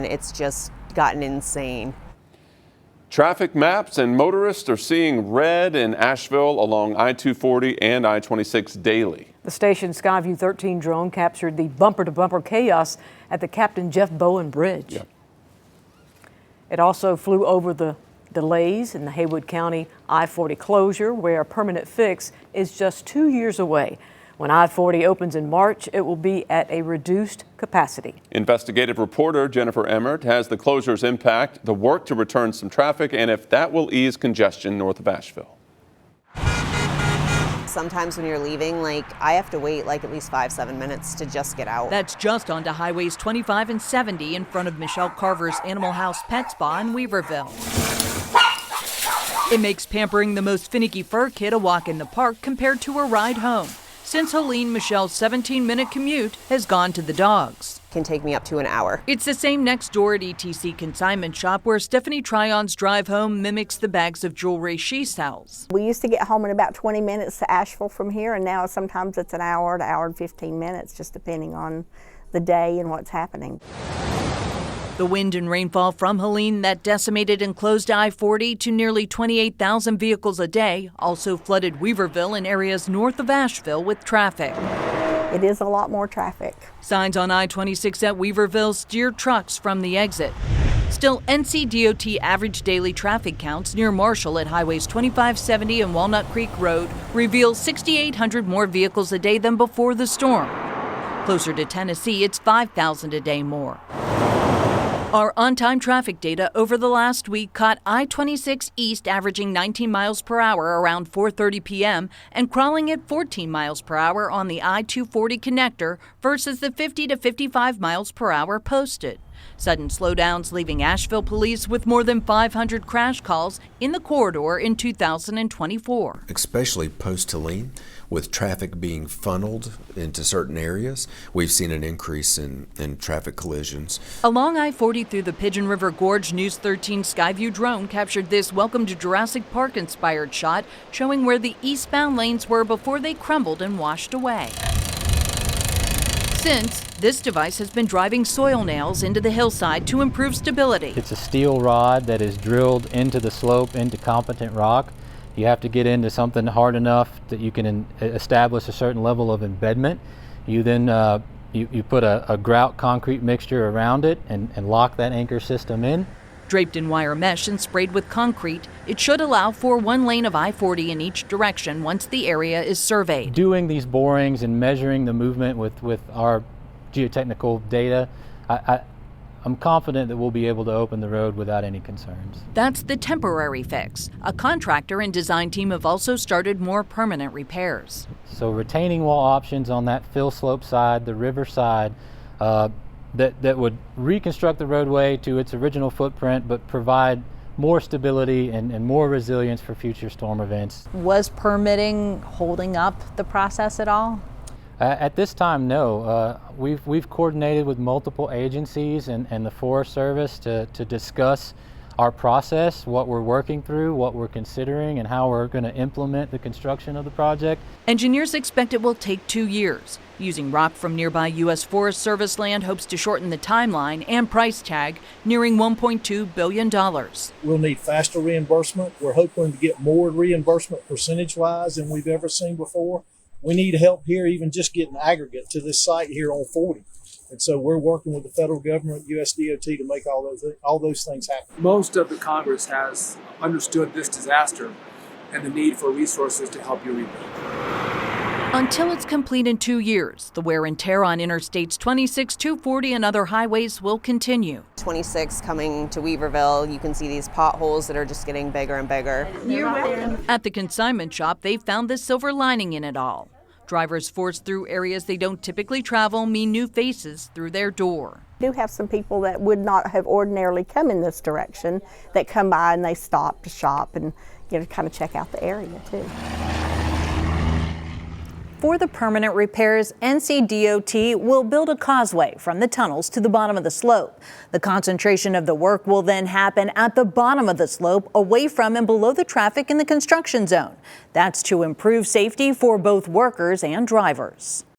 and it's just gotten insane. Traffic maps and motorists are seeing red in Asheville along I-40 and I-26 daily. The station's Skyview 13 drone captured the bumper-to-bumper chaos at the Captain Jeff Bowen Bridge. Yep. It also flew over the delays in the Haywood County I-40 closure, where a permanent fix is just 2 years away. When I-40 opens in March, it will be at a reduced capacity. Investigative reporter Jennifer Emmert has the closure's impact, the work to return some traffic, and if that will ease congestion north of Asheville. Sometimes when you're leaving, I have to wait at least 5-7 minutes to just get out. That's just onto highways 25 and 70 in front of Michelle Carver's Animal House Pet Spa in Weaverville. It makes pampering the most finicky fur kid a walk in the park compared to a ride home. Since Helene, Michelle's 17-minute commute has gone to the dogs. Can take me up to an hour. It's the same next door at ETC Consignment Shop where Stephanie Tryon's drive home mimics the bags of jewelry she sells. We used to get home in about 20 minutes to Asheville from here, and now sometimes it's an hour to hour and 15 minutes, just depending on the day and what's happening. The wind and rainfall from Helene that decimated and closed I-40 to nearly 28,000 vehicles a day also flooded Weaverville and areas north of Asheville with traffic. It is a lot more traffic. Signs on I-26 at Weaverville steer trucks from the exit. Still, NCDOT average daily traffic counts near Marshall at highways 2570 and Walnut Creek Road reveal 6,800 more vehicles a day than before the storm. Closer to Tennessee, it's 5,000 a day more. Our on-time traffic data over the last week caught I-26 East averaging 19 miles per hour around 4:30 p.m. and crawling at 14 miles per hour on the I-240 connector versus the 50 to 55 miles per hour posted. Sudden slowdowns leaving Asheville police with more than 500 crash calls in the corridor in 2024. Especially post-Helene, with traffic being funneled into certain areas, we've seen an increase in traffic collisions. Along I-40 through the Pigeon River Gorge, News 13 Skyview drone captured this Welcome to Jurassic Park inspired shot showing where the eastbound lanes were before they crumbled and washed away. Since, this device has been driving soil nails into the hillside to improve stability. It's a steel rod that is drilled into the slope, into competent rock. You have to get into something hard enough that you can establish a certain level of embedment. You then you put a grout concrete mixture around it and lock that anchor system in. Draped in wire mesh and sprayed with concrete, it should allow for one lane of I-40 in each direction once the area is surveyed. Doing these borings and measuring the movement with our geotechnical data, I'm confident that we'll be able to open the road without any concerns. That's the temporary fix. A contractor and design team have also started more permanent repairs. So retaining wall options on that fill slope side, the river side, that would reconstruct the roadway to its original footprint, but provide more stability and more resilience for future storm events. Was permitting holding up the process at all? At this time, no. We've coordinated with multiple agencies and the Forest Service to discuss our process, what we're working through, what we're considering, and how we're going to implement the construction of the project. Engineers expect it will take 2 years. Using rock from nearby U.S. Forest Service land hopes to shorten the timeline and price tag, nearing $1.2 billion. We'll need faster reimbursement. We're hoping to get more reimbursement percentage-wise than we've ever seen before. We need help here, even just getting aggregate to this site here on 40. And so we're working with the federal government, USDOT, to make all those things happen. Most of the Congress has understood this disaster and the need for resources to help you rebuild. Until it's complete in 2 years, the wear and tear on Interstates 26, 240, and other highways will continue. 26 coming to Weaverville, you can see these potholes that are just getting bigger and bigger. At the consignment shop, they found the silver lining in it all. Drivers forced through areas they don't typically travel mean new faces through their door. We do have some people that would not have ordinarily come in this direction that come by and they stop to shop and kind of check out the area too. For the permanent repairs, NCDOT will build a causeway from the tunnels to the bottom of the slope. The concentration of the work will then happen at the bottom of the slope, away from and below the traffic in the construction zone. That's to improve safety for both workers and drivers.